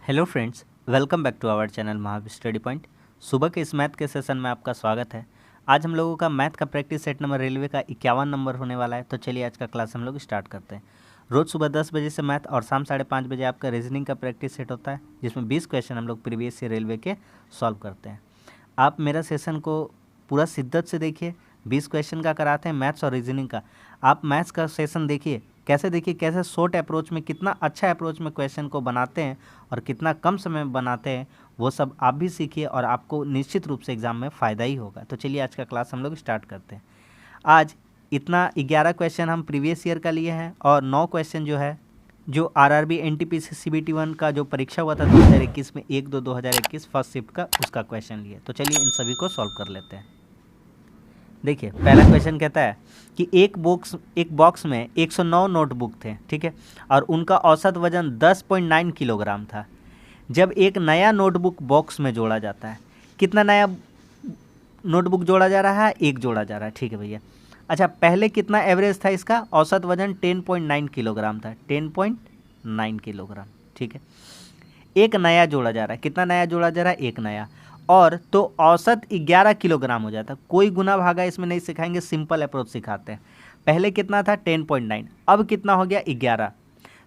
Hello friends, welcome back to our channel Mahavir Study Point. सुबह के इस मैथ के सेशन में आपका स्वागत है। आज हम लोगों का मैथ का प्रैक्टिस सेट नंबर रेलवे का 51 नंबर होने वाला है। तो चलिए आज का क्लास हम लोग स्टार्ट करते हैं। रोज़ सुबह 10 बजे से मैथ और शाम 5:30 बजे आपका रीजनिंग का प्रैक्टिस सेट होता है, जिसमें 20 क्वेश्चन हम लोग प्रीवियस ईयर रेलवे के सॉल्व करते हैं। आप मेरा सेशन को पूरा शिद्दत से देखिए। 20 क्वेश्चन का कराते हैं मैथ्स और रीजनिंग का। आप मैथ्स का सेशन देखिए, कैसे शॉर्ट अप्रोच में, कितना अच्छा अप्रोच में क्वेश्चन को बनाते हैं और कितना कम समय में बनाते हैं, वो सब आप भी सीखिए और आपको निश्चित रूप से एग्ज़ाम में फ़ायदा ही होगा। तो चलिए आज का क्लास हम लोग स्टार्ट करते हैं। आज इतना 11 क्वेश्चन हम प्रीवियस ईयर का लिए हैं और 9 क्वेश्चन जो है जो आरआरबी एनटीपीसी सीबीटी 1 का जो परीक्षा हुआ था 2021 में 1/2/2021 फर्स्ट शिफ्ट का, उसका क्वेश्चन लिए। तो चलिए इन सभी को सॉल्व कर लेते हैं। देखिए पहला क्वेश्चन कहता है कि एक बॉक्स में 109 नोटबुक थे, ठीक है, और उनका औसत वजन 10.9 किलोग्राम था। जब एक नया नोटबुक बॉक्स में जोड़ा जाता है, कितना नया नोटबुक जोड़ा जा रहा है? एक जोड़ा जा रहा है, ठीक है भैया। अच्छा, पहले कितना एवरेज था इसका? औसत वजन 10.9 किलोग्राम था, 10.9 किलोग्राम, ठीक है। एक नया जोड़ा जा रहा है, कितना नया जोड़ा जा रहा है? एक नया, और तो औसत 11 किलोग्राम हो जाता है। कोई गुना भागा इसमें नहीं सिखाएंगे, सिंपल अप्रोच सिखाते हैं। पहले कितना था? 10.9, अब कितना हो गया? 11।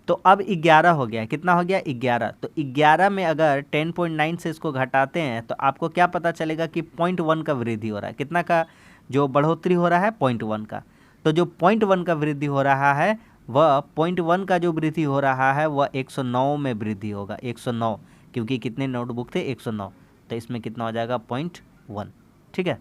तो अब 11 हो गया, कितना हो गया? 11। तो 11 में अगर 10.9 से इसको घटाते हैं तो आपको क्या पता चलेगा कि 0.1 का वृद्धि हो रहा है। कितना का जो बढ़ोतरी हो रहा है? 0.1 का। तो जो 0.1 का वृद्धि हो रहा है, वह 0.1 का जो वृद्धि हो रहा है वह 109 में वृद्धि होगा। 109, क्योंकि कितने नोटबुक थे? 109। तो इसमें कितना हो जाएगा? 0.1, ठीक है।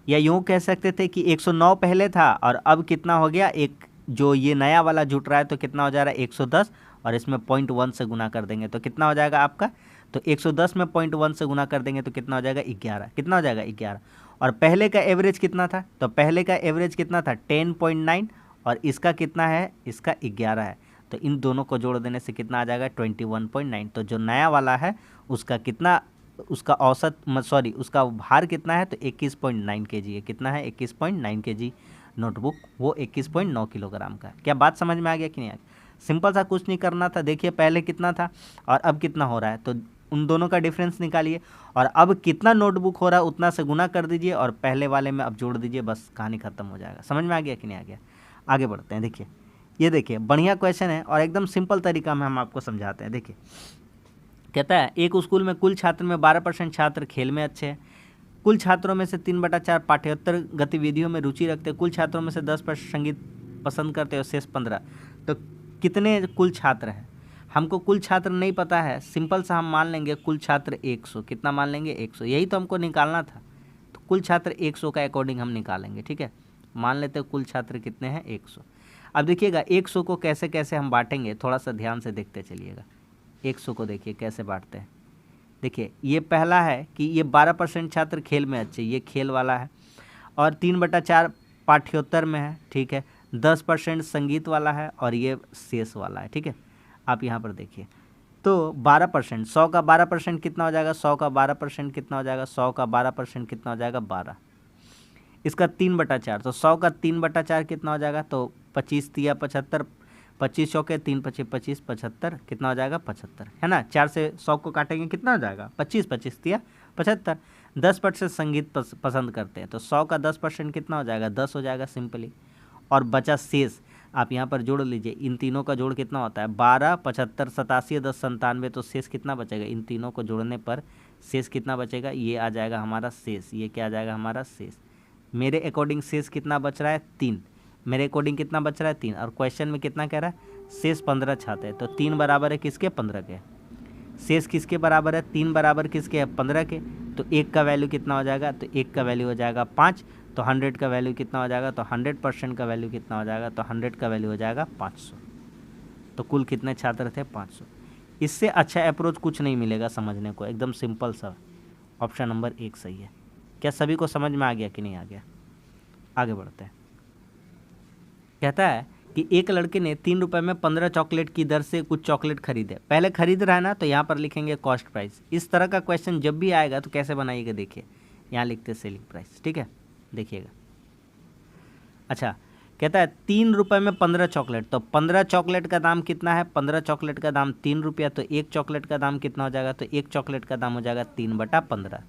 या यूँ कह सकते थे कि 109 पहले था और अब कितना हो गया? एक जो ये नया वाला जुट रहा है तो कितना हो जा रहा है? 110, और इसमें 0.1 से गुना कर देंगे तो कितना हो जाएगा आपका? तो 110 में 0.1 से गुना कर देंगे तो कितना हो जाएगा? 11। कितना हो जाएगा? 11। और पहले का एवरेज कितना था? तो पहले का एवरेज कितना था? 10.9, और इसका कितना है? इसका 11 है। तो इन दोनों को जोड़ देने से कितना आ जाएगा? 21.9। तो जो नया वाला है उसका कितना, उसका औसत सॉरी उसका भार कितना है? तो 21.9 केजी है। कितना है? 21.9 केजी नोटबुक, वो 21.9 किलोग्राम का है। क्या बात समझ में आ गया कि नहीं आ गया? सिंपल सा, कुछ नहीं करना था। देखिए पहले कितना था और अब कितना हो रहा है, तो उन दोनों का डिफरेंस निकालिए और अब कितना नोटबुक हो रहा है उतना से गुना कर दीजिए और पहले वाले में अब जोड़ दीजिए, बस कहानी खत्म हो जाएगा। समझ में आ गया कि नहीं आ गया? आगे बढ़ते हैं। देखिए ये देखिए बढ़िया क्वेश्चन है और एकदम सिंपल तरीका में हम आपको समझाते हैं। देखिए कहता है एक स्कूल में कुल छात्र में 12% छात्र खेल में अच्छे हैं। कुल छात्रों में से 3/4 पाठ्येतर गतिविधियों में रुचि रखते हैं। कुल छात्रों में से 10% संगीत पसंद करते हैं और शेष 15। तो कितने कुल छात्र हैं? हमको कुल छात्र नहीं पता है, सिंपल सा हम मान लेंगे कुल छात्र 100। कितना मान लेंगे? 100। यही तो हमको निकालना था। तो कुल छात्र 100 का अकॉर्डिंग हम निकालेंगे, ठीक है। मान लेते हैं कुल छात्र कितने हैं? 100। अब देखिएगा 100 को कैसे कैसे हम बांटेंगे, थोड़ा सा ध्यान से देखते चलिएगा। 100 को देखिए कैसे बांटते हैं। देखिए ये पहला है कि ये 12% छात्र खेल में अच्छे, ये खेल वाला है, और 3/4 पाठ्योत्तर में है, ठीक है। 10% संगीत वाला है और ये शेष वाला है, ठीक है। आप यहाँ पर देखिए तो 12%, 100 का 12% कितना हो जाएगा? 100 का 12% कितना हो जाएगा? 100 का 12% कितना हो जाएगा? 12। इसका 3/4, तो 100 का 3/4 कितना हो जाएगा? तो 25 तिया 75, 25 चौके 3 25 25 75, कितना हो जाएगा? 75, है ना। 4 से 100 को काटेंगे कितना हो जाएगा? 25, 25 तिया 75। 10% संगीत पसंद करते हैं, तो 100 का 10% कितना हो जाएगा? 10 हो जाएगा सिंपली। और बचा शेष, आप यहाँ पर जोड़ लीजिए। इन तीनों का जोड़ कितना होता है? 12, 75, 87, 10, 97। तो शेष कितना बचेगा? इन तीनों को जोड़ने पर शेष कितना बचेगा? ये आ जाएगा हमारा शेष। ये क्या आ जाएगा? हमारा शेष। मेरे अकॉर्डिंग शेष कितना बच रहा है? 3। मेरे अकॉर्डिंग कितना बच रहा है? 3। और क्वेश्चन में कितना कह रहा है? शेष 15 छात्र है, तो 3 बराबर है किसके? 15 के। शेष किसके बराबर है? 3 बराबर किसके है? 15 के। तो 1 का वैल्यू कितना हो जाएगा? तो 1 का वैल्यू हो जाएगा 5। तो 100 का वैल्यू कितना हो जाएगा? तो 100% का वैल्यू कितना हो जाएगा? तो 100 का वैल्यू हो जाएगा 500। तो कुल कितने छात्र थे? 500। इससे अच्छा अप्रोच कुछ नहीं मिलेगा समझने को, एकदम सिंपल सा। ऑप्शन नंबर 1 सही है। क्या सभी को समझ में आ गया कि नहीं आ गया? आगे बढ़ते हैं। कहता है कि एक लड़के ने 3 रुपये में 15 चॉकलेट की दर से कुछ चॉकलेट खरीदे। पहले खरीद रहा है ना, तो यहाँ पर लिखेंगे कॉस्ट प्राइस। इस तरह का क्वेश्चन जब भी आएगा तो कैसे बनाइएगा? देखिए यहाँ लिखते सेलिंग प्राइस, ठीक है। देखिएगा अच्छा, कहता है 3 रुपये में 15 चॉकलेट, तो 15 चॉकलेट का दाम कितना है, 15 चॉकलेट का दाम 3 रुपया, तो एक चॉकलेट का दाम कितना हो जाएगा, तो एक चॉकलेट का दाम हो जाएगा 3/15।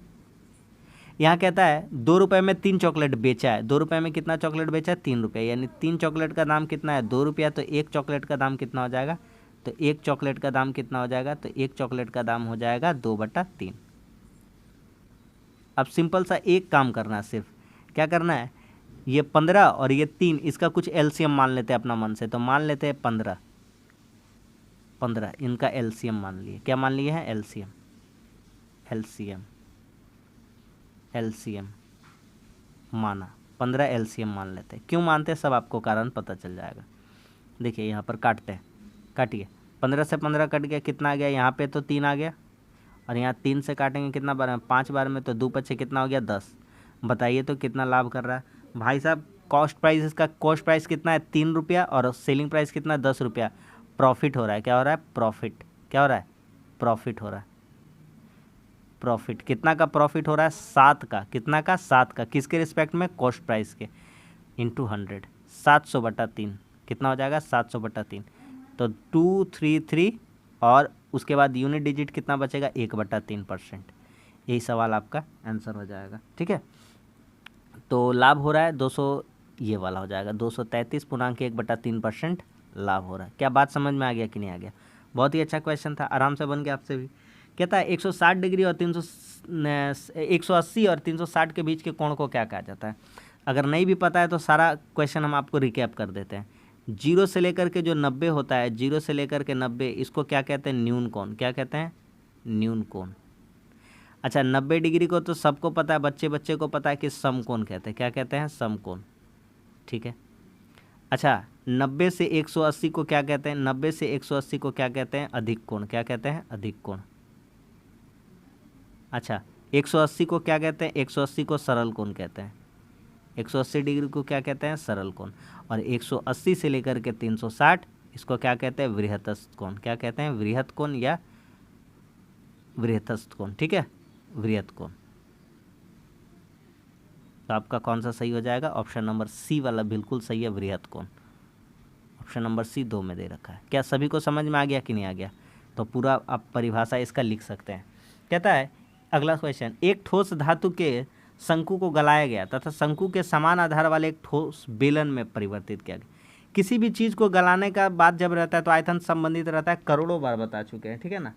यहाँ कहता है 2 रुपये में 3 चॉकलेट बेचा है, 2 रुपये में कितना चॉकलेट बेचा है, 3 रुपये, यानी 3 चॉकलेट का दाम कितना है, 2 रुपया, तो एक चॉकलेट का दाम कितना हो जाएगा, तो एक चॉकलेट का दाम कितना हो जाएगा, तो एक चॉकलेट का दाम हो जाएगा 2/3। अब सिंपल सा एक काम करना है, सिर्फ क्या करना है, ये 15 और ये 3, इसका कुछ एलसीएम मान लेते हैं अपना मन से, तो मान लेते हैं 15 इनका एलसीएम मान लिए। क्या मान लिए हैं, एलसीएम, एलसीएम माना, 15 एलसीएम मान लेते हैं। क्यों मानते हैं सब आपको कारण पता चल जाएगा। देखिए यहाँ पर काटते हैं, काटिए, 15 से 15 कट गया, कितना आ गया, यहाँ पे तो 3 आ गया, और यहाँ 3 से काटेंगे कितना बार में, 5 बार में, तो 2 पचे कितना हो गया, 10। बताइए तो कितना लाभ कर रहा है भाई साहब। कॉस्ट प्राइस, इसका कॉस्ट प्राइस कितना है, 3 रुपया, और सेलिंग प्राइस कितना है, 10 रुपया। प्रॉफिट हो रहा है, क्या हो रहा है, प्रॉफिट, क्या हो रहा है, प्रॉफिट हो रहा है। प्रॉफिट कितना का प्रॉफिट हो रहा है, 7 का, कितना का, 7 का, किसके रिस्पेक्ट में, कॉस्ट प्राइस के, इंटू 100, 700/3 कितना हो जाएगा, 700/3, तो 233, और उसके बाद यूनिट डिजिट कितना बचेगा, 1/3%। यही सवाल आपका आंसर हो जाएगा। ठीक है, तो लाभ हो रहा है 200, ये वाला हो जाएगा 233.1/3% लाभ हो रहा है। क्या बात समझ में आ गया कि नहीं आ गया। बहुत ही अच्छा क्वेश्चन था, आराम से बन गया आपसे भी। कहता है 160 डिग्री और 180 और 360 के बीच के कोण को क्या कहा जाता है। अगर नहीं भी पता है तो सारा क्वेश्चन हम आपको रिकैप कर देते हैं। 0 से लेकर के जो 90 होता है, 0 से लेकर के 90, इसको क्या कहते हैं, न्यून कोण। क्या कहते हैं, न्यून कोण। अच्छा, 90 डिग्री को तो सबको पता है, बच्चे को पता है कि समकोण कहते हैं। क्या कहते हैं, समकोण। ठीक है। अच्छा, 90 से 180 को क्या कहते हैं, 90 से 180 को क्या कहते हैं, अधिक कोण। क्या कहते हैं, अधिक कोण। अच्छा, 180 को क्या कहते हैं, 180 को सरल कोण कहते हैं। 180 डिग्री को क्या कहते हैं, सरल कोण। और 180 से लेकर के 360, इसको क्या कहते हैं, वृहत्तस्थ कोण। क्या कहते हैं, वृहत कोण या वृहत्तस्थ कोण। ठीक है, वृहत कोण। तो आपका कौन सा सही हो जाएगा, ऑप्शन नंबर सी वाला बिल्कुल सही है, वृहत कोण। ऑप्शन नंबर सी 2 में दे रखा है। क्या सभी को समझ में आ गया कि नहीं आ गया। तो पूरा आप परिभाषा इसका लिख सकते हैं। कहता है अगला क्वेश्चन, एक ठोस धातु के शंकु को गलाया गया तथा शंकु के समान आधार वाले एक ठोस बेलन में परिवर्तित किया गया। किसी भी चीज़ को गलाने का बात जब रहता है तो आयतन संबंधित रहता है, करोड़ों बार बता चुके हैं। ठीक है ना,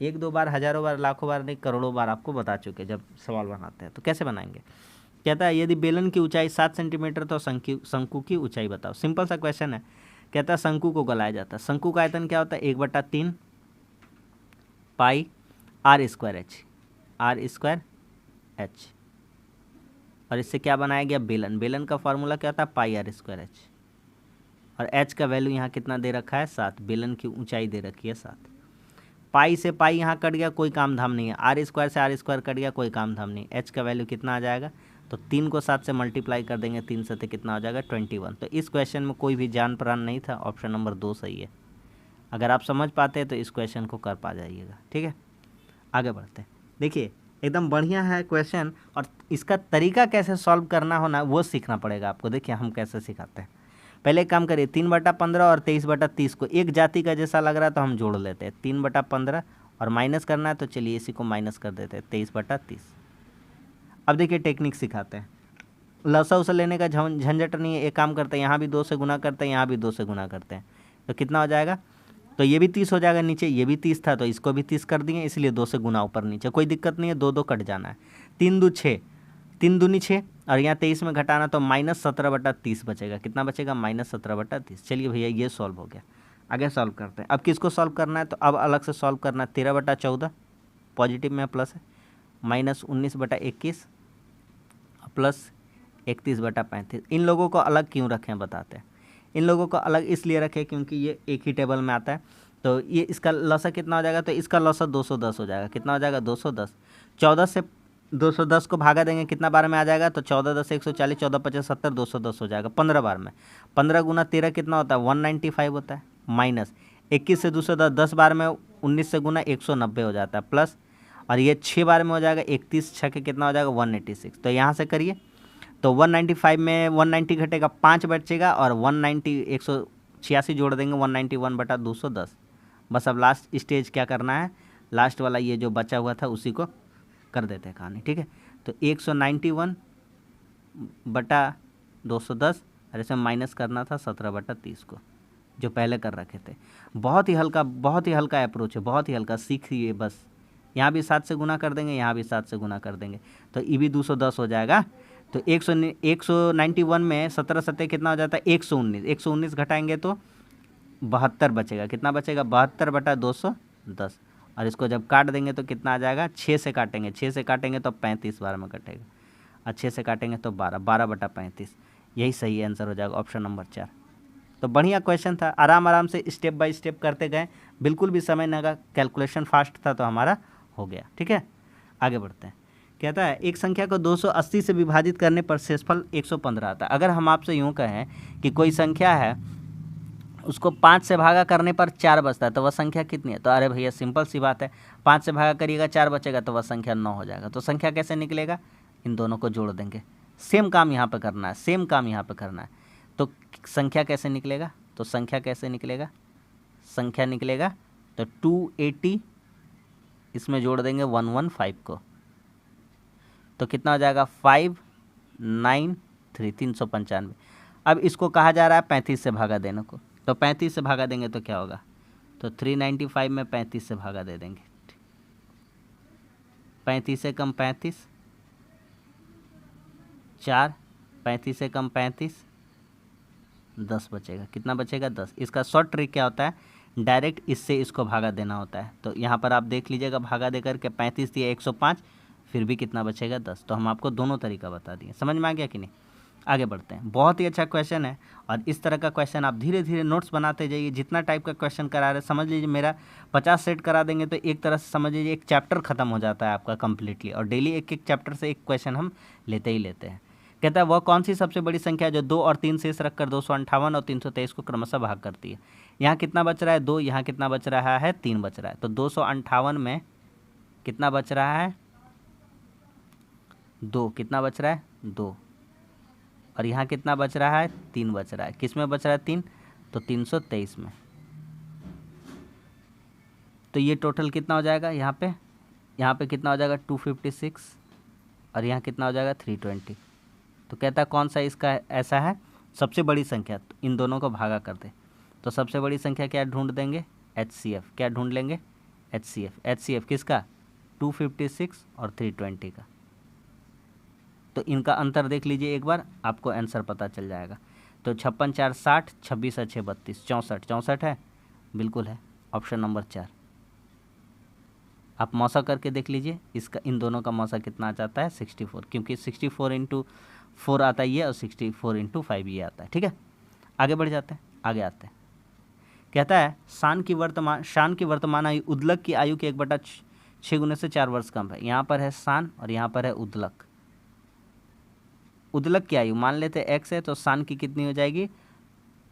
1-2 बार, हजारों बार, लाखों बार नहीं, करोड़ों बार आपको बता चुके हैं जब सवाल बनाते हैं। तो कैसे बनाएंगे। कहता है यदि बेलन की ऊंचाई 7 सेंटीमीटर तो शंकु की ऊंचाई बताओ। सिंपल सा क्वेश्चन है। कहता है शंकु को गलाया जाता है। शंकु का आयतन क्या होता है, 1/3 पाई r²h, और इससे क्या बनाया गया, बेलन। बेलन का फॉर्मूला क्या होता है, πr²h, और h का वैल्यू यहाँ कितना दे रखा है, 7। बेलन की ऊंचाई दे रखी है 7। पाई से पाई यहाँ कट गया, कोई काम धाम नहीं है। r² से r² कट गया, कोई काम धाम नहीं। h का वैल्यू कितना आ जाएगा, तो 3 को 7 से मल्टीप्लाई कर देंगे, 3 से तो कितना हो जाएगा, 21। तो इस क्वेश्चन में कोई भी जान प्राण नहीं था, ऑप्शन नंबर 2 सही है। अगर आप समझ पाते हैं तो इस क्वेश्चन को कर पा जाइएगा। ठीक है, आगे बढ़ते हैं। देखिए एकदम बढ़िया है क्वेश्चन, और इसका तरीका कैसे सॉल्व करना होना वो सीखना पड़ेगा आपको। देखिए हम कैसे सिखाते हैं। पहले एक काम करिए, 3/15 और 23/30 को एक जाति का जैसा लग रहा है तो हम जोड़ लेते हैं। 3/15 और माइनस करना है तो चलिए इसी को माइनस कर देते हैं, 23/30। अब देखिए टेक्निक सिखाते हैं। लसा उसा लेने का झंझट नहीं है। एक काम करते हैं, यहाँ भी 2 से गुना करते हैं, यहाँ भी 2 से गुना करते हैं, तो कितना हो जाएगा, तो ये भी 30 हो जाएगा। नीचे ये भी 30 था तो इसको भी 30 कर दिए, इसलिए 2 से गुना ऊपर नीचे, कोई दिक्कत नहीं है। 2 कट जाना है। 3 दूनी 6, और यहाँ 23 में घटाना तो -17/30 बचेगा। कितना बचेगा, -17/30। चलिए भैया ये सॉल्व हो गया। आगे सॉल्व करते हैं। अब किसको सॉल्व करना है, तो अब अलग से सॉल्व करना है। 13/14 पॉजिटिव में प्लस है, -19/21 प्लस 31/35। इन लोगों को अलग क्यों रखें बताते हैं। इन लोगों को अलग इसलिए रखें क्योंकि ये एक ही टेबल में आता है। तो ये इसका लॉसा कितना हो जाएगा, तो इसका लॉसा 210 हो जाएगा। कितना हो जाएगा, 210। 14 से 210 को भागा देंगे, कितना बार में आ जाएगा, तो 14 10 140, 14 50 70, 210 हो जाएगा 15 बार में। 15 गुना 13 कितना होता है, 195 होता है। माइनस 21 से 210, 10 बार में 19 से गुना 190 हो जाता है। प्लस और ये 6 बार में हो जाएगा, 31 6 के कितना हो जाएगा, 186। तो यहाँ से करिए, तो 195 में 190 घटेगा, 5 बचेगा, और 190 186 जोड़ देंगे 191/210। बस अब लास्ट स्टेज क्या करना है, लास्ट वाला ये जो बचा हुआ था उसी को कर देते हैं कहानी, ठीक है। तो 191/210 और इसमें माइनस करना था 17/30 को, जो पहले कर रखे थे। बहुत ही हल्का अप्रोच है, बहुत ही हल्का, सीखिए बस। यहाँ भी 7 से गुना कर देंगे, यहाँ भी 7 से गुना कर देंगे, तो ये भी 210 हो जाएगा। तो 191 में 17 सत्ते कितना हो जाता है, 119 घटाएंगे तो 72 बचेगा। कितना बचेगा, 72/210। और इसको जब काट देंगे तो कितना आ जाएगा, 6 से काटेंगे, 6 से काटेंगे तो 35 बार में कटेगा, और 6 से काटेंगे तो 12/35। यही सही आंसर हो जाएगा, ऑप्शन नंबर 4। तो बढ़िया क्वेश्चन था, आराम से स्टेप बाय स्टेप करते गए, बिल्कुल भी समय लगा, कैलकुलेशन फास्ट था तो हमारा हो गया, ठीक है। आगे बढ़ते हैं। कहता है एक संख्या को 280 से विभाजित करने पर शेषफल 115 आता है। अगर हम आपसे यूँ कहें कि कोई संख्या है, उसको 5 से भागा करने पर 4 बचता है, तो वह संख्या कितनी है? तो अरे भैया सिंपल सी बात है, 5 से भागा करिएगा 4 बचेगा तो वह संख्या 9 हो जाएगा। तो संख्या कैसे निकलेगा, इन दोनों को जोड़ देंगे। सेम काम यहाँ पे करना है, सेम काम यहाँ पे करना है। तो संख्या कैसे निकलेगा, तो संख्या कैसे निकलेगा, संख्या निकलेगा तो 280 इसमें जोड़ देंगे 115 को, तो कितना हो जाएगा 593 395। अब इसको कहा जा रहा है 35 से भागा देने को, तो 35 से भागा देंगे तो क्या होगा, तो 395 में 35 से भागा दे देंगे। 35 से कम 35 4, 35 से कम 35 10 बचेगा। कितना बचेगा, 10। इसका शॉर्ट ट्रिक क्या होता है, डायरेक्ट इससे इसको भागा देना होता है। तो यहाँ पर आप देख लीजिएगा, भागा दे करके 35 दिया 105, फिर भी कितना बचेगा, 10। तो हम आपको दोनों तरीका बता दिए, समझ में आ गया कि नहीं। आगे बढ़ते हैं। बहुत ही अच्छा क्वेश्चन है, और इस तरह का क्वेश्चन आप धीरे धीरे नोट्स बनाते जाइए। जितना टाइप का क्वेश्चन करा रहे, समझ लीजिए मेरा 50 सेट करा देंगे तो एक तरह से समझ लीजिए एक चैप्टर खत्म हो जाता है आपका कम्प्लीटली, और डेली एक एक चैप्टर से एक क्वेश्चन हम लेते ही लेते हैं। कहता है वह कौन सी सबसे बड़ी संख्या है जो 2 और 3 शेष रखकर 258 और 323 को क्रमशः भाग करती है। यहाँ कितना बच रहा है, 2, यहाँ कितना बच रहा है, 3 बच रहा है। तो 258 में कितना बच रहा है, 2, कितना बच रहा है, 2, और यहाँ कितना बच रहा है, 3 बच रहा है। किस में बच रहा है, 3, तो 323 में। तो ये टोटल कितना हो जाएगा, यहाँ पे कितना हो जाएगा 256, और यहाँ कितना हो जाएगा 320। तो कहता है कौन सा इसका ऐसा है सबसे बड़ी संख्या, तो इन दोनों को भागा कर दे। तो सबसे बड़ी संख्या क्या ढूंढ देंगे, HCF। क्या ढूंढ लेंगे, HCF किसका, 256 और 320 का। तो इनका अंतर देख लीजिए एक बार, आपको आंसर पता चल जाएगा। तो 56 4 60, 26 6 32, 64 है, बिल्कुल है, ऑप्शन नंबर 4। आप मौसा करके देख लीजिए, इसका इन दोनों का मौसा कितना आ जाता है, 64, क्योंकि 64 × 4 आता है ये, और 64 × 5 ये आता है, ठीक है। आगे बढ़ जाते हैं, आगे आते हैं। कहता है शान की वर्तमान आयु उद्लक की आयु के 1/6 गुने से 4 वर्ष कम है। यहाँ पर है शान और यहाँ पर है उद्लक। उद्लक की आयु मान लेते हैं x है, तो शान की कितनी हो जाएगी,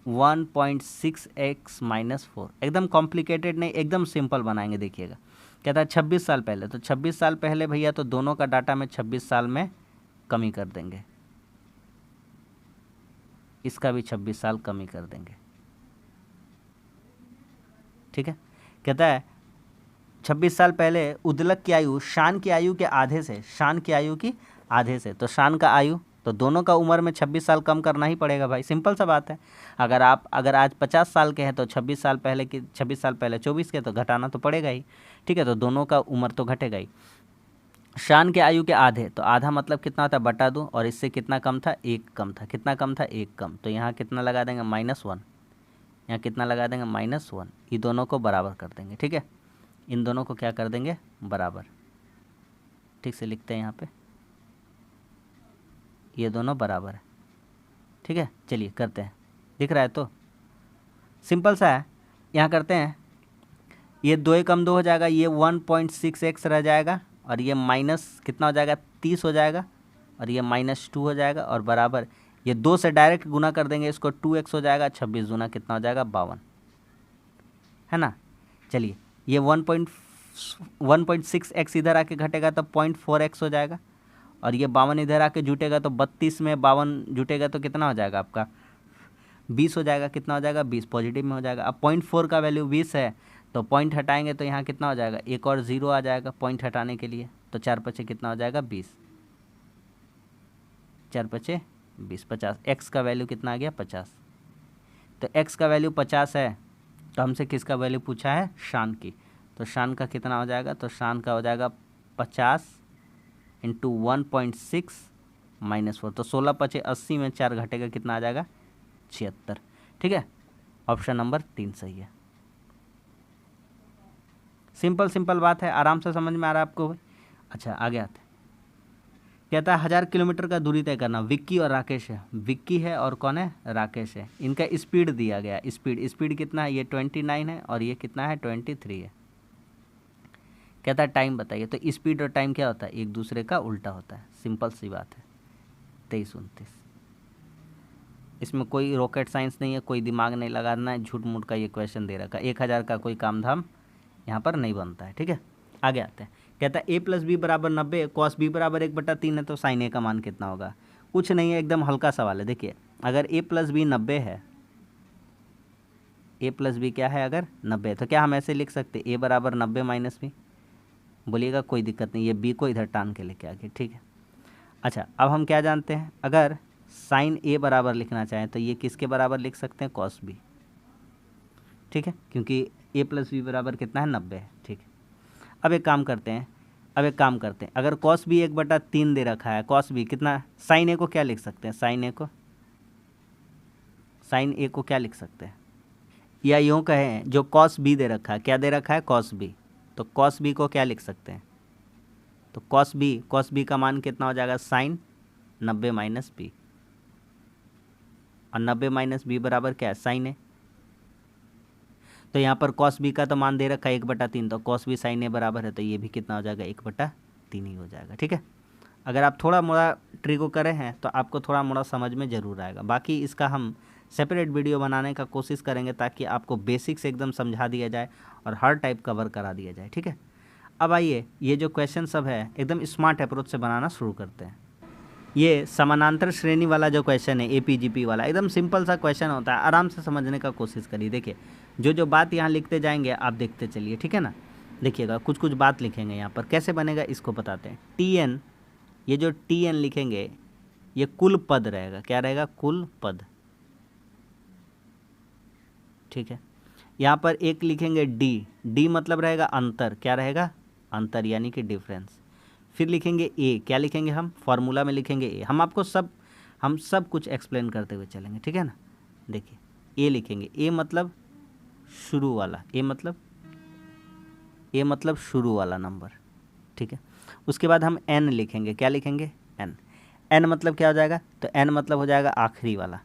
1.6x - 4। एकदम कॉम्प्लिकेटेड नहीं, एकदम सिंपल बनाएंगे, देखिएगा। कहता है 26 साल पहले, तो 26 साल पहले भैया तो दोनों का डाटा में 26 साल में कमी कर देंगे, इसका भी 26 साल कमी कर देंगे, ठीक है। कहता है 26 साल पहले उद्लक की आयु शान की आयु के आधे से, शान की आयु की आधे से, तो शान का आयु, तो दोनों का उम्र में 26 साल कम करना ही पड़ेगा भाई, सिंपल सा बात है। अगर आज 50 साल के हैं तो 26 साल पहले 24 के, तो घटाना तो पड़ेगा ही, ठीक है। तो दोनों का उम्र तो घटेगा ही। शान के आयु के आधे, तो आधा मतलब कितना होता है, बटा 2, और इससे कितना कम था, 1 कम था। कितना कम था, 1 कम। तो यहाँ कितना लगा देंगे, -1, यहाँ कितना लगा देंगे, -1। ये दोनों को बराबर कर देंगे, ठीक है। इन दोनों को क्या कर देंगे, बराबर। ठीक से लिखते हैं यहाँ पे, ये दोनों बराबर है, ठीक है। चलिए करते हैं, दिख रहा है, तो सिंपल सा है। यहाँ करते हैं, ये 2 कम 2 हो जाएगा, ये 1.6x रह जाएगा, और ये माइनस कितना हो जाएगा, 30 हो जाएगा, और ये -2 हो जाएगा, और बराबर ये 2 से डायरेक्ट गुना कर देंगे, इसको 2x हो जाएगा, 26 दूना कितना हो जाएगा, 52, है ना। चलिए ये 1.6x इधर आके घटेगा तो 0.4x हो जाएगा, और ये 52 इधर आके जुटेगा तो 32 में 52 जुटेगा तो कितना हो जाएगा आपका 20 हो जाएगा। कितना हो जाएगा 20 पॉजिटिव में हो जाएगा। अब 0.4 का वैल्यू 20 है तो पॉइंट हटाएंगे तो यहाँ कितना हो जाएगा, एक और ज़ीरो आ जाएगा पॉइंट हटाने के लिए, तो 4 पचे कितना हो जाएगा 20, 4 पचे 20, 50। एक्स का वैल्यू कितना आ गया 50। तो एक्स का वैल्यू 50 है तो हमसे किसका वैल्यू पूछा है, शान की। तो शान का कितना हो जाएगा, तो शान का हो जाएगा 50 इंटू 1.6 माइनस 4। तो 16 पचे 80 में 4 घटेगा कितना आ जाएगा 76। ठीक है, ऑप्शन नंबर 3 सही है। सिंपल सिंपल बात है, आराम से समझ में आ रहा है आपको। अच्छा आगे आते हैं। कहता है 1000 किलोमीटर का दूरी तय करना। विक्की और राकेश है, विक्की है और कौन है, राकेश है। इनका स्पीड दिया गया, स्पीड कितना है, ये 29 है और ये कितना है 23 है। कहता है टाइम बताइए। तो स्पीड और टाइम क्या होता है, एक दूसरे का उल्टा होता है, सिंपल सी बात है। 23-29, इसमें कोई रॉकेट साइंस नहीं है, कोई दिमाग नहीं लगाना है, झूठ मूठ का ये क्वेश्चन दे रखा है। 1000 का कोई काम धाम यहाँ पर नहीं बनता है। ठीक है, आगे आते हैं। कहता है a प्लस बी बराबर 90, कॉस बी बराबर 1/3 है तो साइन ए का मान कितना होगा। कुछ नहीं है, एकदम हल्का सवाल है। देखिए अगर a प्लस बी 90 है, a प्लस बी क्या है अगर 90 है, तो क्या हम ऐसे लिख सकते a बराबर 90 माइनस बी। बोलिएगा कोई दिक्कत नहीं, ये b को इधर टान के लेके आगे। ठीक है, अच्छा अब हम क्या जानते हैं, अगर साइन a बराबर लिखना चाहें तो ये किसके बराबर लिख सकते हैं, कॉस बी। ठीक है, क्योंकि a प्लस बी बराबर कितना है 90 है। ठीक है, अब एक काम करते हैं, अगर कॉस बी 1/3 दे रखा है, कॉस बी कितना, साइन ए को क्या लिख सकते हैं, साइन ए को क्या लिख सकते हैं, या यूँ कहें जो कॉस बी दे रखा है, क्या दे रखा है कॉस बी, तो कॉस बी को क्या लिख सकते हैं, तो कॉस बी का मान कितना हो जाएगा, साइन 90 माइनस बी, और 90 माइनस बी बराबर क्या है, साइन ए। तो यहाँ पर कॉस बी का तो मान दे रखा है 1/3, तो कॉस बी साइन ए बराबर है, तो ये भी कितना हो जाएगा 1/3 ही हो जाएगा। ठीक है, अगर आप थोड़ा मोड़ा ट्रिको करे हैं तो आपको थोड़ा मोड़ा समझ में ज़रूर आएगा। बाकी इसका हम सेपरेट वीडियो बनाने का कोशिश करेंगे ताकि आपको बेसिक्स एकदम समझा दिया जाए और हर टाइप कवर करा दिया जाए। ठीक है, अब आइए ये जो क्वेश्चन सब है एकदम स्मार्ट अप्रोच से बनाना शुरू करते हैं। ये समानांतर श्रेणी वाला जो क्वेश्चन है, APGP वाला, एकदम सिंपल सा क्वेश्चन होता है, आराम से समझने का कोशिश करिए। देखिए जो बात यहाँ लिखते जाएंगे आप देखते चलिए। ठीक है ना, देखिएगा कुछ कुछ बात लिखेंगे यहाँ पर, कैसे बनेगा इसको बताते हैं। TN, ये जो TN लिखेंगे ये कुल पद रहेगा, क्या रहेगा, कुल पद। ठीक है, यहाँ पर एक लिखेंगे D मतलब रहेगा अंतर, क्या रहेगा, अंतर यानी कि डिफरेंस। फिर लिखेंगे A, क्या लिखेंगे हम, फॉर्मूला में लिखेंगे A। हम सब कुछ एक्सप्लेन करते हुए चलेंगे। ठीक है ना, देखिए A लिखेंगे, A मतलब शुरू वाला, A मतलब शुरू वाला नंबर। ठीक है, उसके बाद हम N लिखेंगे, क्या लिखेंगे, N मतलब क्या हो जाएगा, तो N मतलब हो जाएगा आखिरी वाला,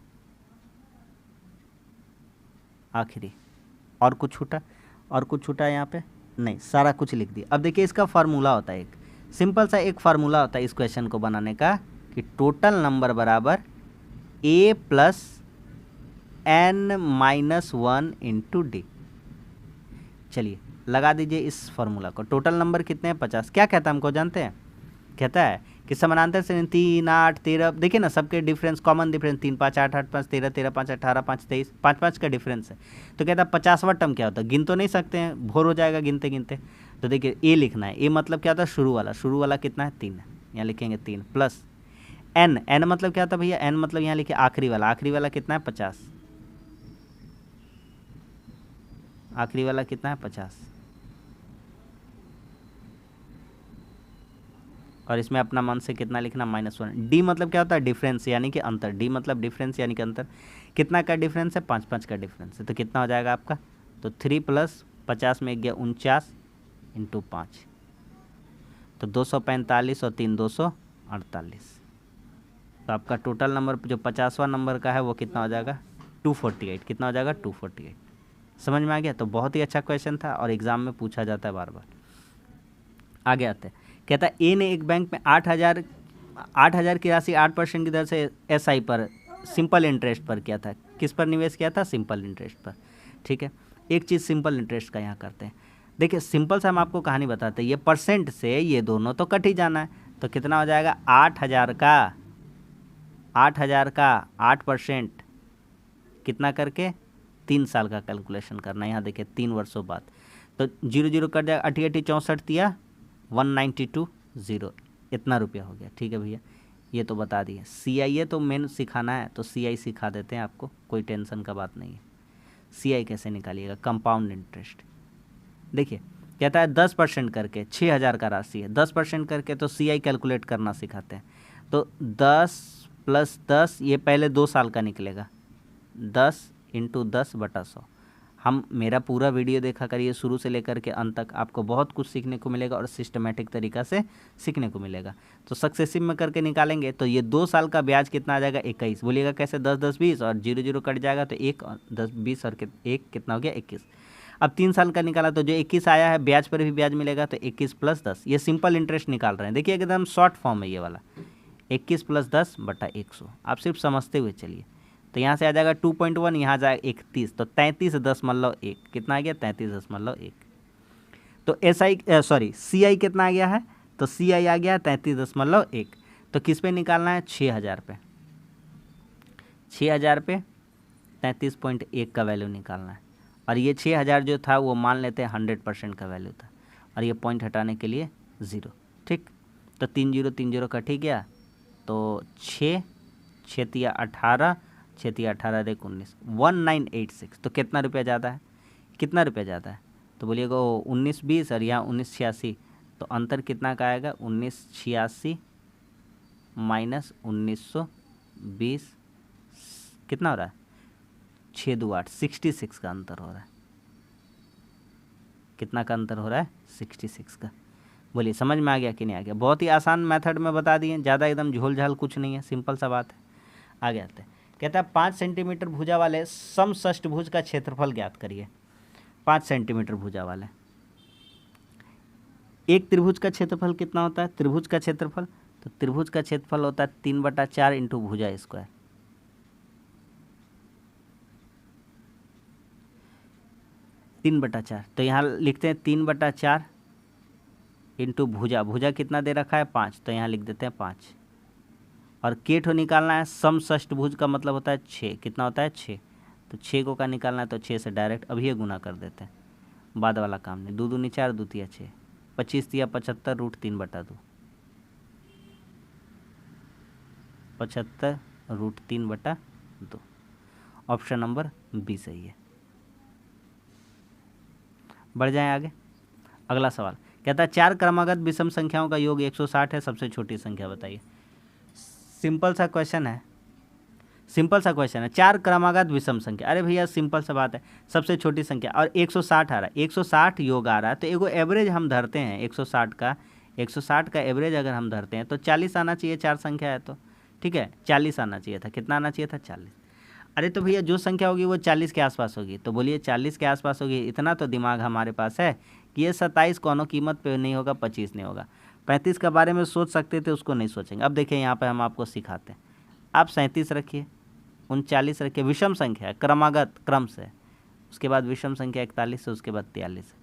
आखिरी। और कुछ छूटा यहाँ पे नहीं, सारा कुछ लिख दिया। अब देखिए इसका फार्मूला होता है, एक सिंपल सा एक फार्मूला होता है इस क्वेश्चन को बनाने का, कि टोटल नंबर बराबर A plus N-1 into D। चलिए लगा दीजिए इस फार्मूला को। टोटल नंबर कितने हैं, 50। क्या कहता है हमको जानते हैं, कहता है कि समानांतर से 3, 8, 13, देखिए ना सबके डिफरेंस, कॉमन डिफरेंस 3, 5, 8, 8, 5, 13, 13, 5, 18, 5, 23, 5 का डिफरेंस है। तो कहता है 50वां टर्म क्या होता है, गिन तो नहीं सकते हैं, भोर हो जाएगा गिनते गिनते। तो देखिए A लिखना है, A मतलब क्या होता है, शुरू वाला कितना है 3 है, यहाँ लिखेंगे 3 प्लस N मतलब क्या होता है भैया, N मतलब यहाँ लिखिए आखिरी वाला कितना है 50, आखिरी वाला कितना है 50, और इसमें अपना मन से कितना लिखना, -1। D मतलब क्या होता है, डिफरेंस यानी कि अंतर, D मतलब डिफरेंस यानी कि अंतर। कितना का डिफरेंस है, 5 का डिफरेंस है, तो कितना हो जाएगा आपका, तो 3 प्लस 50 में गया 49 इंटू 5, तो 245 और 3 248। तो आपका टोटल नंबर जो 50वां नंबर का है वो कितना हो जाएगा, 248। कितना हो जाएगा, 248। समझ में आ गया। तो बहुत ही अच्छा क्वेश्चन था और एग्जाम में पूछा जाता है बार बार। आगे आते हैं, कहता है A ने एक बैंक में 8,000 की राशि 8% की दर से SI पर सिंपल इंटरेस्ट पर किया था। किस पर निवेश किया था, सिंपल इंटरेस्ट पर। ठीक है, एक चीज़ सिंपल इंटरेस्ट का यहाँ करते हैं। देखिए सिंपल से हम आपको कहानी बताते हैं, ये परसेंट से ये दोनों तो कट ही जाना है, तो कितना हो जाएगा 8,000 का 8% कितना करके 3 साल का कैलकुलेशन करना है। यहाँ देखिए 3 वर्षों बाद, तो 0 0 कट जाएगा, 88 64 दिया 192 0, इतना रुपया हो गया। ठीक है भैया, ये तो बता दिए। CI तो मेन सिखाना है, तो CI सिखा देते हैं आपको, कोई टेंशन का बात नहीं है। CI कैसे निकालिएगा, कंपाउंड इंटरेस्ट। देखिए कहता है 10% करके 6,000 का राशि है, 10% करके तो CI कैलकुलेट करना सिखाते हैं। तो 10 + 10, ये पहले 2 साल का निकलेगा, 10 × 10/100। हम मेरा पूरा वीडियो देखा करिए शुरू से लेकर के अंत तक, आपको बहुत कुछ सीखने को मिलेगा और सिस्टमेटिक तरीक़ा से सीखने को मिलेगा। तो सक्सेसिव में करके निकालेंगे तो ये 2 साल का ब्याज कितना आ जाएगा 21। बोलिएगा कैसे, 10 10 20 और 0 0 कट जाएगा तो 1 और 10 20 और 1 कितना हो गया 21। अब 3 साल का निकाला तो जो 21 आया है, ब्याज पर भी ब्याज मिलेगा, तो 21 + 10, ये सिंपल इंटरेस्ट निकाल रहे हैं। देखिए एकदम शॉर्ट फॉर्म है ये वाला, 21 + 10/100। आप सिर्फ समझते हुए चलिए। तो यहाँ से आ जाएगा 2.1, यहाँ आ जाएगा 31, तो 33.1 कितना आ गया 33.1। तो CI कितना आ गया है, तो CI आ गया 33.1। तो किस पे निकालना है, 6,000 पे, 6,000 पे 33.1 का वैल्यू निकालना है। और ये 6,000 जो था वो मान लेते हैं 100% का वैल्यू था, और ये पॉइंट हटाने के लिए 0। ठीक, तो 3 0 3 0 कट ही गया, तो 6 6 × 18 6 × 18 = 19, 1986। तो कितना रुपया ज़्यादा है, कितना रुपया ज़्यादा है, तो बोलिएगा 1920 और यहाँ 1986, तो अंतर कितना का आएगा 1986 - 1920 कितना हो रहा है 6 2 8, 66 का अंतर हो रहा है। कितना का अंतर हो रहा है 66 का। बोलिए समझ में आ गया कि नहीं आ गया। बहुत ही आसान मेथड में बता दिए, ज़्यादा एकदम झोल झाल कुछ नहीं है, सिंपल सा बात है। आगे आते हैं, कहता है 5 सेंटीमीटर भुजा वाले समषष्ठभुज का क्षेत्रफल ज्ञात करिए। 5 सेंटीमीटर भुजा वाले, एक त्रिभुज का क्षेत्रफल कितना होता है, त्रिभुज का क्षेत्रफल, तो त्रिभुज का क्षेत्रफल होता है 3/4 × भुजा स्क्वायर। 3/4, तो यहाँ लिखते हैं 3/4 × भुजा, भुजा कितना दे रखा है 5, तो यहाँ लिख देते हैं 5। और केठो निकालना है, समषष्ठभुज का मतलब होता है 6, कितना होता है 6, तो 6 को का निकालना है, तो 6 से डायरेक्ट अभी ये गुना कर देते हैं, बाद वाला काम नहीं। 2 दूनी 4, 2 तिया 6, 25 तिया 75 √3/2, 75 √3/2। ऑप्शन नंबर बी सही है। बढ़ जाएं आगे। अगला सवाल कहता है 4 क्रमागत विषम संख्याओं का योग 160 है, सबसे छोटी संख्या बताइए। सिंपल सा क्वेश्चन है, सिंपल सा क्वेश्चन है, 4 क्रमागत विषम संख्या। अरे भैया सिंपल सा बात है, सबसे छोटी संख्या और 160 आ रहा है, 160 योग आ रहा है, तो एगो एवरेज हम धरते हैं 160 का, 160 का एवरेज अगर हम धरते हैं तो 40 आना चाहिए, 4 संख्या है तो ठीक है, 40 आना चाहिए था। कितना आना चाहिए था 40। अरे तो भैया जो संख्या होगी वो 40 के आसपास होगी, तो बोलिए 40 के आसपास होगी। इतना तो दिमाग हमारे पास है कि ये 27 कोनो कीमत पे नहीं होगा, 25 नहीं होगा। 35 के बारे में सोच सकते थे, उसको नहीं सोचेंगे। अब देखिए यहाँ पे हम आपको सिखाते हैं, आप 37 रखिए, 39 रखिए, विषम संख्या है, क्रमागत क्रम से, उसके बाद विषम संख्या 41 है, उसके बाद 43 है।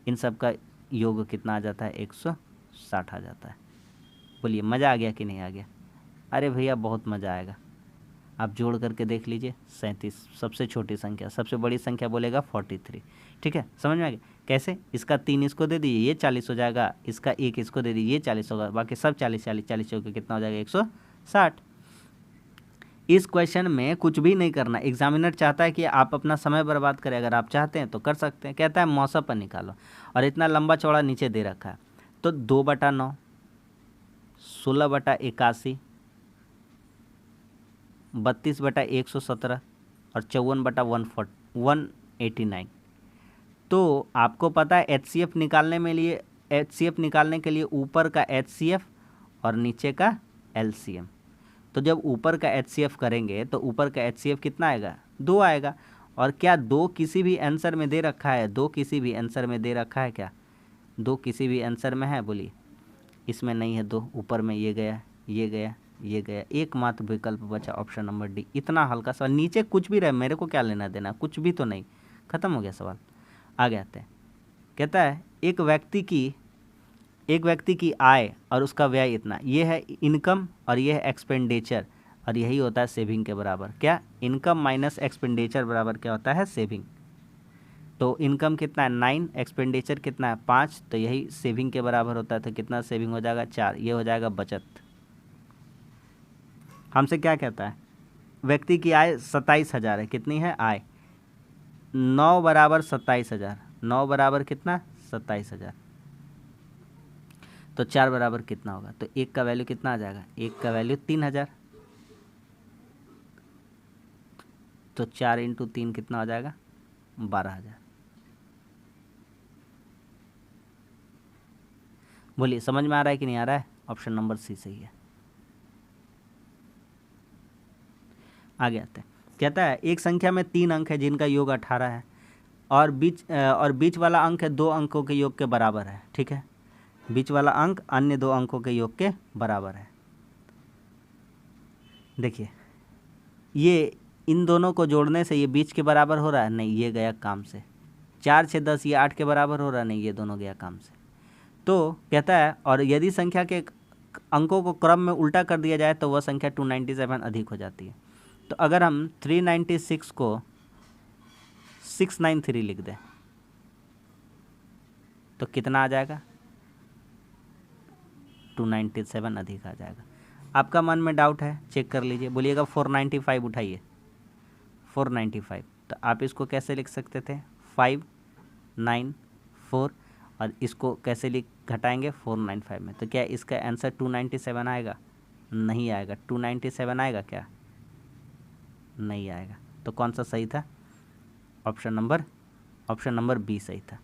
इन सब का योग कितना आ जाता है 160 आ जाता है। बोलिए मज़ा आ गया कि नहीं आ गया। अरे भैया बहुत मज़ा आएगा, आप जोड़ करके देख लीजिए। 37 सबसे छोटी संख्या, सबसे बड़ी संख्या बोलेगा 43। ठीक है, समझ में आ गया कैसे। इसका 3 इसको दे दीजिए, ये 40 हो जाएगा, इसका 1 इसको दे दीजिए, ये 40 होगा, बाकी सब 40 40 40 होकर कितना हो जाएगा 160। इस क्वेश्चन में कुछ भी नहीं करना, एग्जामिनर चाहता है कि आप अपना समय बर्बाद करें, अगर आप चाहते हैं तो कर सकते हैं। कहता है मौसम पर निकालो, और इतना लंबा चौड़ा नीचे दे रखा है, तो 2/9, 16/81, 32/117 और 54/189। तो आपको पता है HCF निकालने के लिए ऊपर का HCF और नीचे का LCM। तो जब ऊपर का HCF करेंगे तो ऊपर का HCF कितना आएगा 2 आएगा। और क्या 2 किसी भी आंसर में दे रखा है, 2 किसी भी आंसर में दे रखा है क्या, 2 किसी भी आंसर में है, बोलिए। इसमें नहीं है 2, ऊपर में ये गया, ये गया, ये गया, एकमात्र विकल्प बचा ऑप्शन नंबर डी। इतना हल्का सवाल, नीचे कुछ भी रहे मेरे को क्या लेना देना, कुछ भी तो नहीं, खत्म हो गया सवाल। आगे आते हैं, कहता है एक व्यक्ति की एक व्यक्ति की आय और उसका व्यय इतना, ये है इनकम और ये है एक्सपेंडिचर, और यही होता है सेविंग के बराबर। क्या? इनकम माइनस एक्सपेंडिचर बराबर क्या होता है? सेविंग। तो इनकम कितना है? 9, एक्सपेंडिचर कितना है? 5, तो यही सेविंग के बराबर होता है। तो कितना सेविंग हो जाएगा? 4। ये हो जाएगा बचत। हमसे क्या कहता है? व्यक्ति की आय 27,000 है। कितनी है आय? 9 बराबर 27,000। 9 बराबर कितना? 27,000। तो 4 बराबर कितना होगा? तो 1 का वैल्यू कितना आ जाएगा? 1 का वैल्यू 3,000। तो 4 × 3 कितना हो जाएगा? 12,000। बोलिए समझ में आ रहा है कि नहीं आ रहा है? ऑप्शन नंबर सी सही है। आगे आते हैं। कहता है एक संख्या में 3 अंक है जिनका योग 18 है और बीच वाला अंक है 2 अंकों के योग के बराबर है। ठीक है, बीच वाला अंक अन्य 2 अंकों के योग के बराबर है। देखिए ये इन दोनों को जोड़ने से ये बीच के बराबर हो रहा है? नहीं, ये गया काम से। 4 6 10 ये 8 के बराबर हो रहा है? नहीं, ये दोनों गया काम से। तो कहता है और यदि संख्या के अंकों को क्रम में उल्टा कर दिया जाए तो वह संख्या 297 अधिक हो जाती है। तो अगर हम 396 को 693 लिख दें तो कितना आ जाएगा? 297 अधिक आ जाएगा। आपका मन में डाउट है, चेक कर लीजिए। बोलिएगा 495 उठाइए। 495, तो आप इसको कैसे लिख सकते थे? 594, और इसको कैसे लिख घटाएंगे? 495 में। तो क्या इसका आंसर 297 आएगा? नहीं आएगा। 297 आएगा क्या? नहीं आएगा। तो कौन सा सही था? ऑप्शन नंबर बी सही था।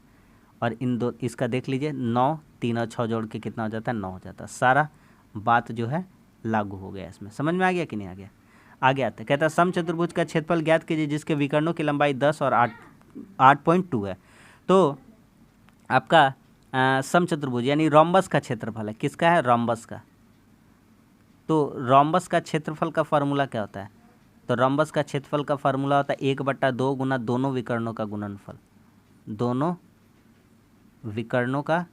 और इन दो इसका देख लीजिए, 9 3 और 6 जोड़ के कितना हो जाता है? 9 हो जाता है। सारा बात जो है लागू हो गया इसमें। समझ में आ गया कि नहीं आ गया? आगे आते। कहता है समचतुर्भुज का क्षेत्रफल ज्ञात कीजिए जिसके विकर्णों की लंबाई 10 और 8.2 है। तो आपका समचतुर्भुज यानी रोम्बस का क्षेत्रफल है। किसका है? रोम्बस का। तो रोम्बस का क्षेत्रफल का फार्मूला क्या होता है? तो रोम्बस का क्षेत्रफल का फार्मूला होता है 1/2 गुना दोनों विकर्णों का गुणनफल। दोनों विकर्णों का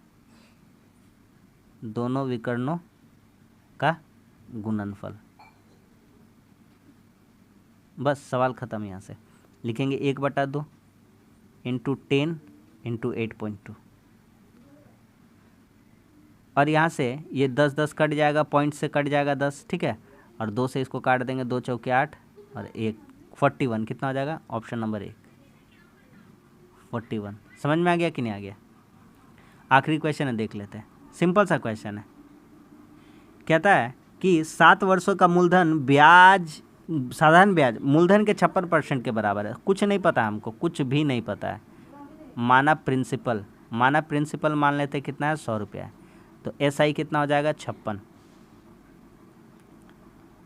गुणनफल। बस सवाल ख़त्म। यहाँ से लिखेंगे 1/2 × 10 × 8.2, और यहाँ से ये 10 10 कट जाएगा, पॉइंट से कट जाएगा 10। ठीक है, और 2 से इसको काट देंगे, 2 चौके 8 और 1 41। कितना हो जाएगा? Option number 1 41। समझ में आ गया कि नहीं आ गया? आखिरी क्वेश्चन है, देख लेते हैं। सिंपल सा क्वेश्चन है। कहता है कि 7 वर्षों का मूलधन ब्याज, साधारण ब्याज मूलधन के 56% के बराबर है। कुछ नहीं पता हमको, कुछ भी नहीं पता है। माना प्रिंसिपल मान लेते हैं कितना है? 100 रुपया है। तो SI कितना हो जाएगा? 56,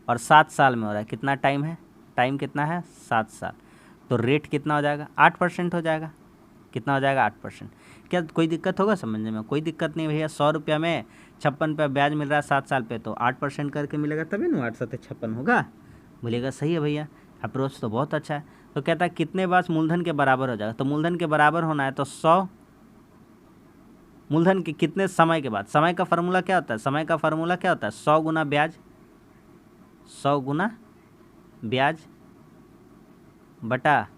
और 7 साल में हो रहा है। कितना टाइम है? टाइम कितना है? 7 साल। तो रेट कितना हो जाएगा? 8% हो जाएगा। कितना हो जाएगा? 8%। क्या कोई दिक्कत होगा समझने में? कोई दिक्कत नहीं भैया। 100 रुपया में 56 रुपया ब्याज मिल रहा है 7 साल पे, तो 8% करके मिलेगा, तभी ना 8 7 56 होगा। बोलिएगा सही है भैया, अप्रोच तो बहुत अच्छा है। तो कहता है कितने बार मूलधन के बराबर हो जाएगा? तो मूलधन के बराबर होना है तो 100 मूलधन के कितने समय के बाद? समय का फार्मूला क्या होता है? समय का फार्मूला क्या होता है? 100 गुना ब्याज, 100 गुना ब्याज बटा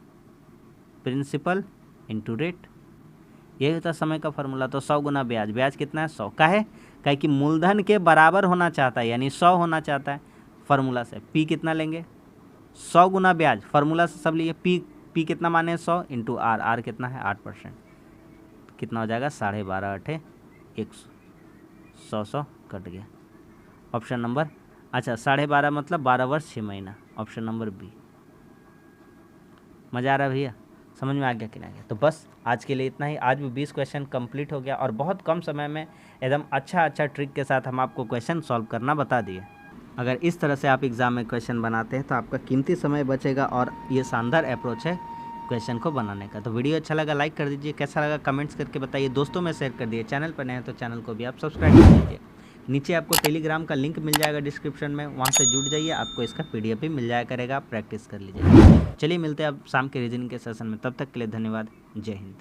प्रिंसिपल इंटू रेट। यही होता है समय का फार्मूला। तो 100 गुना ब्याज, ब्याज कितना है? 100 का है, कहे कि मूलधन के बराबर होना चाहता है, यानी 100 होना चाहता है। फार्मूला से पी कितना लेंगे? 100 गुना ब्याज, फार्मूला से सब लिए। पी कितना माने? 100 इंटू आर, आर कितना है? 8%। कितना हो जाएगा? 12.5 8 100 100 कट गया। ऑप्शन नंबर, अच्छा 12.5 मतलब 12 वर्ष 6 महीना। Option number B. मज़ा आ रहा है भैया? समझ में आ गया कि नहीं आ गया? तो बस आज के लिए इतना ही। आज भी 20 क्वेश्चन कंप्लीट हो गया और बहुत कम समय में एकदम अच्छा ट्रिक के साथ हम आपको क्वेश्चन सॉल्व करना बता दिए। अगर इस तरह से आप एग्ज़ाम में क्वेश्चन बनाते हैं तो आपका कीमती समय बचेगा और ये शानदार अप्रोच है क्वेश्चन को बनाने का। तो वीडियो अच्छा लगा लाइक कर दीजिए, कैसा लगा कमेंट्स करके बताइए, दोस्तों में शेयर कर दिए। चैनल पर नए हैं तो चैनल को भी आप सब्सक्राइब कर दीजिए। नीचे आपको टेलीग्राम का लिंक मिल जाएगा डिस्क्रिप्शन में, वहाँ से जुड़ जाइए, आपको इसका PDF भी मिल जाया करेगा, आप प्रैक्टिस कर लीजिए। चलिए मिलते हैं अब शाम के रीजनिंग के सेशन में, तब तक के लिए धन्यवाद। जय हिंद।